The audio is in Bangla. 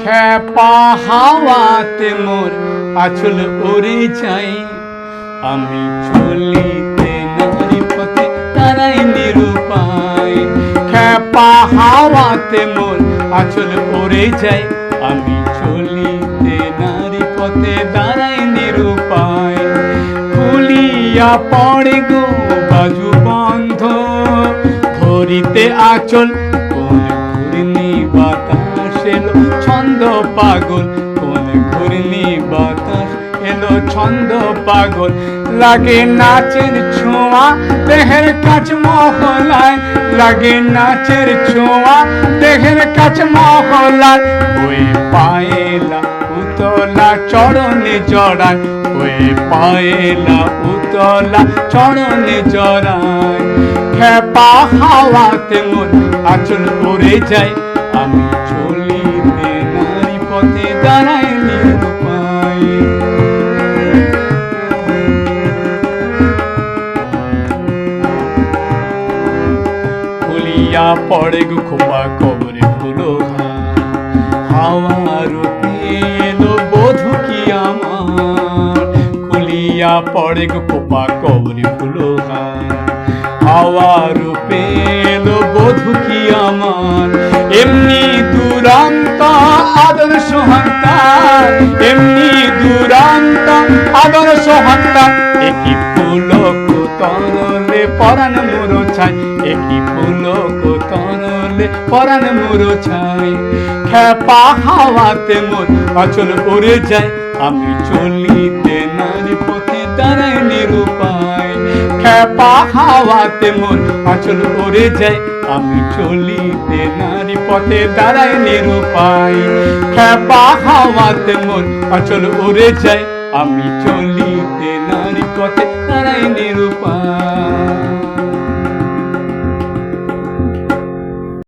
খেপা হাওয়াতে মোর আঁচল উড়ে যাই, আমি চলিতে নারী পথে তারাই নিরুপায়। খেপা হাওয়াতে মোর আঁচল উড়ে যাই, আমি চলিতে নারী পথে দাঁড়াই নিরুপায়। খুলিয়া পড়ে গো বাজু বন্ধ, ধরিতে আঁচল কোন ঘূর্ণি বাতাস এলো ছন্দ পাগল, কোন ঘূর্ণি বাতাস এলো ছন্দ পাগল। লাগে নাচের ছোঁয়া দেহের কাছ মহলায়, লাগে নাচের ছোঁয়া দেহের কাছ মহলায়। ওই পায়েলা উতলা চরণে জড়ায়, ওই পায়েলা উতলা চরণে জড়ায়। খেপা হাওয়াতে মোর আঁচল উড়ে যায়, আমি চলিতে নারী পথে দাঁড়াই নিরুপায়। খুলিয়া পড়ে গো খোপা কবরে ফুলো হাওয়া রূপে এলো বধূ কি আমার। খুলিয়া পড়ে গো খোপা কবরে ফুলো হাওয়া রূপে এলো বধূ কি আমার। এমনি দুরন্ত আদর্শ হত্যা, এমনি দুরন্ত আদর্শ হত্যা। একই পুলক তরলে পরাণ মোর ছাই, একই পুলক তরলে পরাণ মোর ছাই। খেপা হাওয়াতে মোর আঁচল উড়ে যায়, আমি চলিতে নারী পথে দাঁড়াই নিরুপায়। খেপা হাওয়াতে মোর আঁচল উড়ে যায়, আমি চলিতে নারী পথে দাঁড়াই নিরুপায়। খেপা হাওয়াতে মোর আঁচল উড়ে যায়, আমি চলিতে নারী পথে দাঁড়াই নিরুপায়।